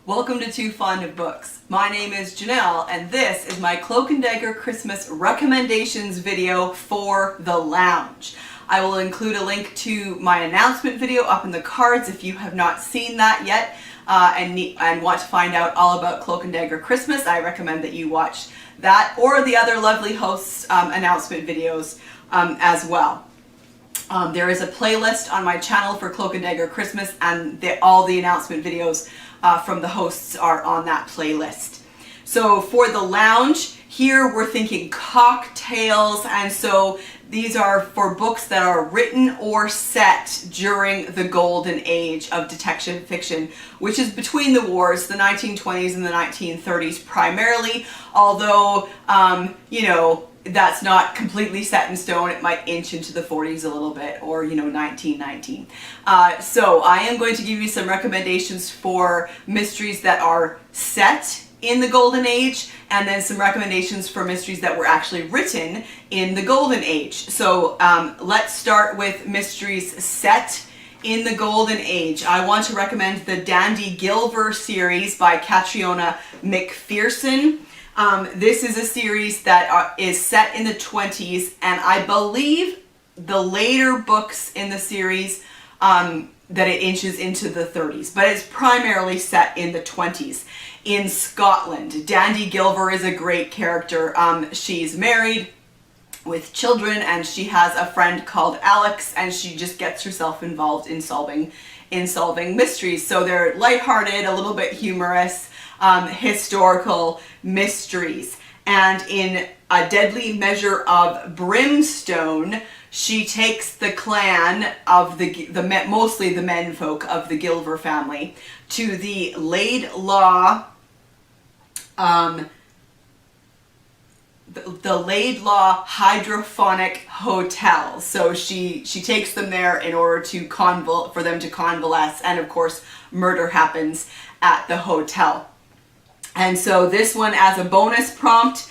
Welcome to Too Fond of Books. My name is Janelle and this is my Cloak and Dagger Christmas recommendations video for the lounge. I will include a link to my announcement video up in the cards if you have not seen that yet and want to find out all about Cloak and Dagger Christmas. I recommend that you watch that or the other lovely hosts' announcement videos as well. There is a playlist on my channel for Cloak and Dagger Christmas, and all the announcement videos from the hosts are on that playlist. So for the lounge, here we're thinking cocktails, and so these are for books that are written or set during the golden age of detection fiction, which is between the wars, the 1920s and the 1930s primarily, although, you know, that's not completely set in stone. It might inch into the 40s a little bit, or, you know, 1919. So I am going to give you some recommendations for mysteries that are set in the golden age, and then some recommendations for mysteries that were actually written in the golden age. So let's start with mysteries set in the golden age. I want to recommend the Dandy Gilver series by Catriona McPherson. This is a series that is set in the 20s, and I believe the later books in the series that it inches into the 30s, but it's primarily set in the 20s in Scotland. Dandy Gilver is a great character. She's married with children, and she has a friend called Alex, and she just gets herself involved in solving mysteries. So they're lighthearted, a little bit humorous, historical mysteries. And in A Deadly Measure of Brimstone, she takes the clan of mostly the menfolk of the Gilver family to the Laidlaw the Laidlaw Hydrophonic Hotel. So she takes them there in order to for them to convalesce, and of course murder happens at the hotel. And so this one, as a bonus prompt,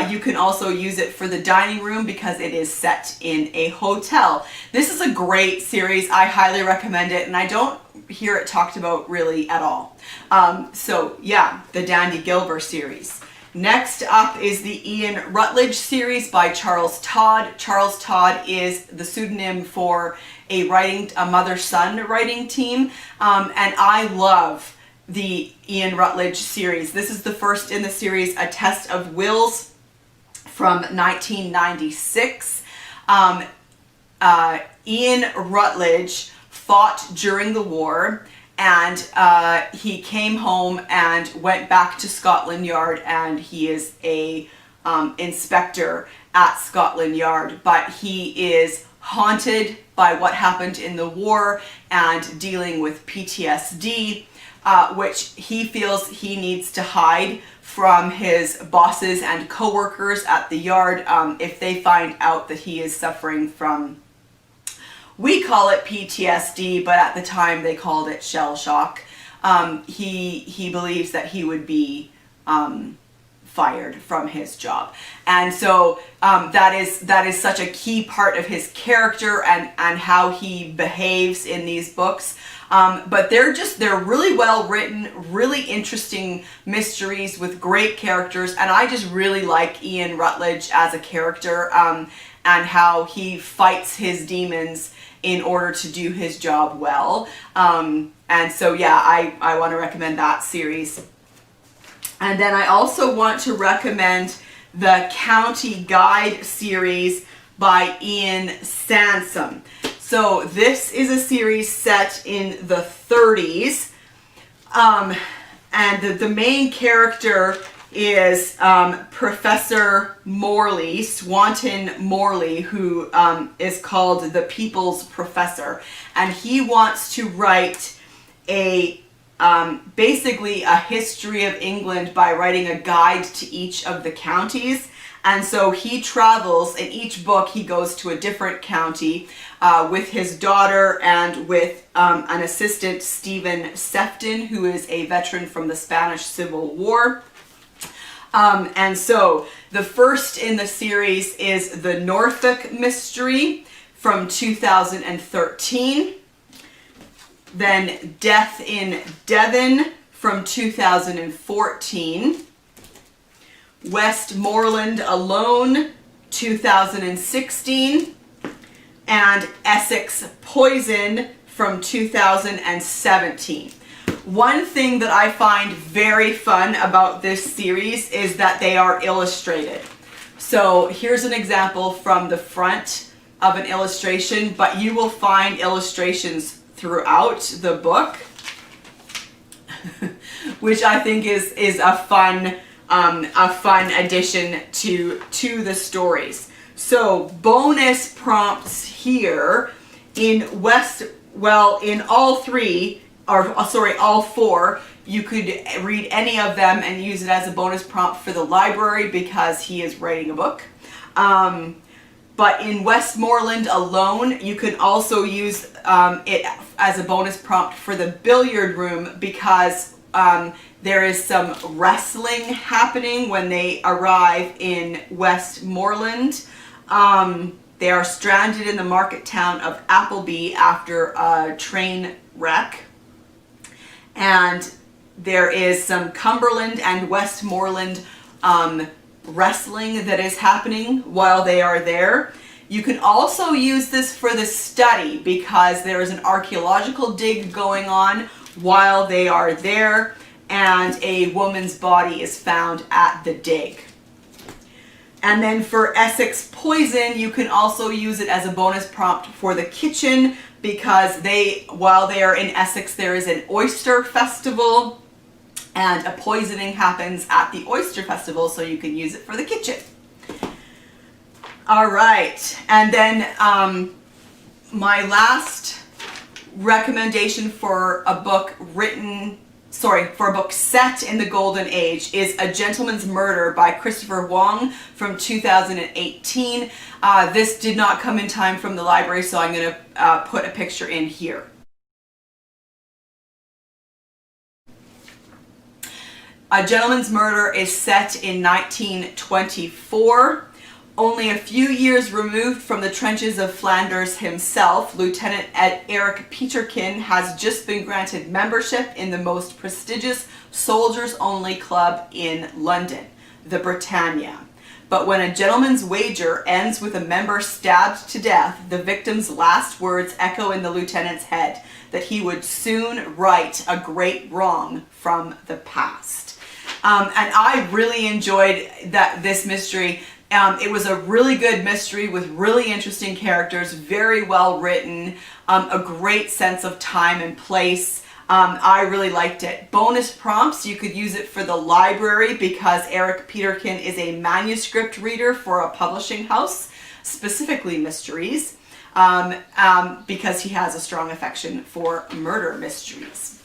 you can also use it for the dining room because it is set in a hotel. This is a great series. I highly recommend it, and I don't hear it talked about really at all. So yeah, the Dandy Gilver series. Next up is the Ian Rutledge series by Charles Todd. Charles Todd is the pseudonym for a mother-son writing team, and I love the Ian Rutledge series. This is the first in the series, A Test of Wills from 1996. Ian Rutledge fought during the war, and he came home and went back to Scotland Yard, and he is a inspector at Scotland Yard, but he is haunted by what happened in the war and dealing with PTSD, which he feels he needs to hide from his bosses and co-workers at the yard if they find out that he is suffering from, we call it PTSD, but at the time they called it shell shock. He believes that he would be fired from his job, and so that is such a key part of his character and how he behaves in these books. But they're really well written, really interesting mysteries with great characters, and I just really like Ian Rutledge as a character and how he fights his demons in order to do his job well. And so yeah, I want to recommend that series. And then I also want to recommend the County Guide series by Ian Sansom. So this is a series set in the 30s, and the main character is Professor Morley, Swanton Morley, who is called the People's Professor, and he wants to write basically a history of England by writing a guide to each of the counties. And so he travels, in each book he goes to a different county with his daughter and with an assistant, Stephen Sefton, who is a veteran from the Spanish Civil War. And so the first in the series is the Norfolk Mystery from 2013. Then Death in Devon from 2014. Westmorland Alone, 2016. And Essex Poison from 2017. One thing that I find very fun about this series is that they are illustrated. So here's an example from the front of an illustration, but you will find illustrations throughout the book, which I think is a fun addition to the stories. So bonus prompts here in all four, you could read any of them and use it as a bonus prompt for the library because he is writing a book. But in Westmorland Alone, you can also use it as a bonus prompt for the billiard room because there is some wrestling happening when they arrive in Westmorland. They are stranded in the market town of Appleby after a train wreck. And there is some Cumberland and Westmorland wrestling that is happening while they are there. You can also use this for the study because there is an archaeological dig going on while they are there, and a woman's body is found at the dig. And then for Essex Poison, you can also use it as a bonus prompt for the kitchen because while they are in Essex, there is an oyster festival and a poisoning happens at the oyster festival, so you can use it for the kitchen. All right, and then my last recommendation for a book set in the Golden Age is A Gentleman's Murder by Christopher Huang from 2018. This did not come in time from the library, so I'm going to put a picture in here. A Gentleman's Murder is set in 1924. Only a few years removed from the trenches of Flanders himself, Lieutenant Eric Peterkin has just been granted membership in the most prestigious soldiers-only club in London, the Britannia. But when a gentleman's wager ends with a member stabbed to death, the victim's last words echo in the lieutenant's head that he would soon right a great wrong from the past. And I really enjoyed this mystery. It was a really good mystery with really interesting characters, very well written, a great sense of time and place. I really liked it. Bonus prompts, you could use it for the library because Eric Peterkin is a manuscript reader for a publishing house, specifically mysteries, because he has a strong affection for murder mysteries.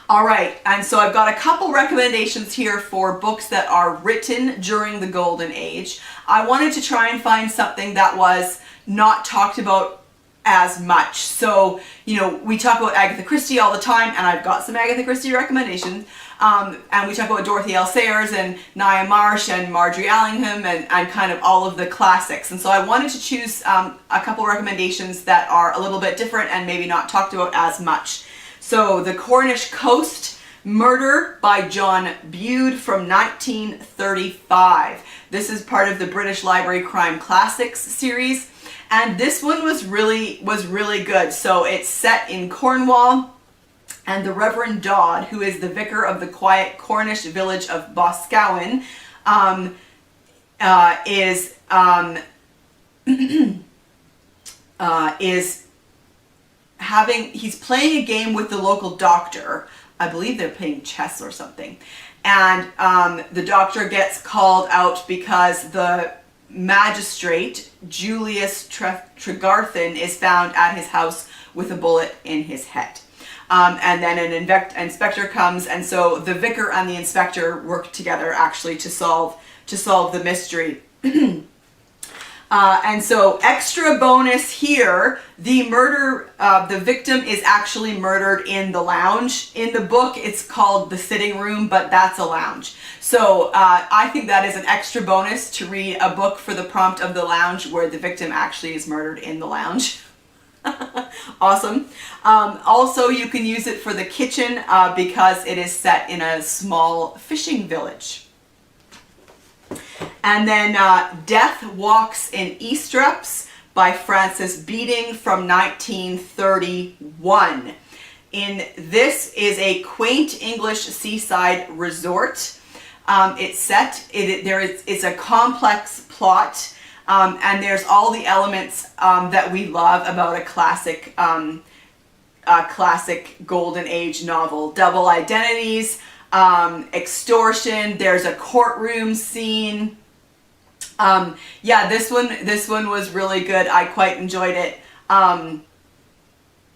All right, and so I've got a couple recommendations here for books that are written during the Golden Age. I wanted to try and find something that was not talked about as much. So, you know, we talk about Agatha Christie all the time, and I've got some Agatha Christie recommendations. And we talk about Dorothy L. Sayers and Nia Marsh and Marjorie Allingham and kind of all of the classics. And so I wanted to choose a couple recommendations that are a little bit different and maybe not talked about as much. So, The Cornish Coast Murder by John Bude from 1935. This is part of the British Library Crime Classics series, and this one was really good. So it's set in Cornwall, and the Reverend Todd, who is the vicar of the quiet Cornish village of Boscawen, he's playing a game with the local doctor. I believe they're playing chess or something. And the doctor gets called out because the magistrate, Julius Tregarthen, is found at his house with a bullet in his head. And then an inspector comes, and so the vicar and the inspector work together actually to solve the mystery. And so extra bonus here, the victim is actually murdered in the lounge. In the book, it's called the sitting room, but that's a lounge. So I think that is an extra bonus to read a book for the prompt of the lounge where the victim actually is murdered in the lounge. Awesome. Also, you can use it for the kitchen because it is set in a small fishing village. And then Death Walks in Eastrepps by Frances Beeding from 1931. This is a quaint English seaside resort. It's a complex plot, and there's all the elements that we love about a classic golden age novel. Double identities, extortion, there's a courtroom scene. Yeah, this one was really good. I quite enjoyed it.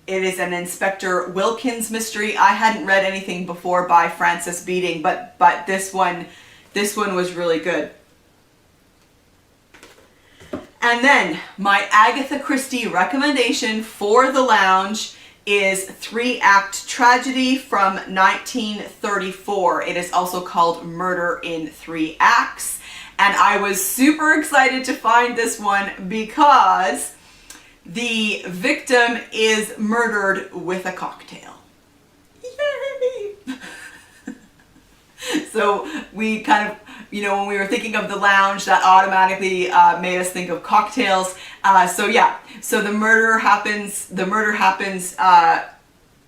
It is an Inspector Wilkins mystery. I hadn't read anything before by Frances Beeding, but this one was really good. And then my Agatha Christie recommendation for the lounge is 3-Act Tragedy from 1934. It is also called Murder in 3 Acts. And I was super excited to find this one because the victim is murdered with a cocktail. Yay! So we kind of, when we were thinking of the lounge, that automatically made us think of cocktails. So yeah, so the murder happens kind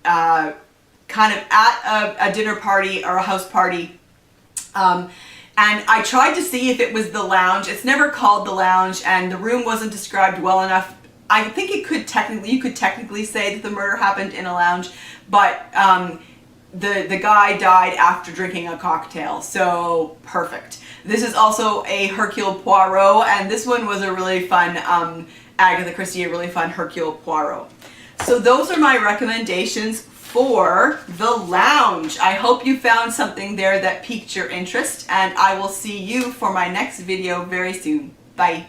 of at a dinner party or a house party. And I tried to see if it was the lounge. It's never called the lounge, and the room wasn't described well enough. I think you could technically say that the murder happened in a lounge, but the guy died after drinking a cocktail, so perfect. This is also a Hercule Poirot, and this one was a really fun Agatha Christie, a really fun Hercule Poirot. So those are my recommendations for the lounge. I hope you found something there that piqued your interest, and I will see you for my next video very soon. Bye.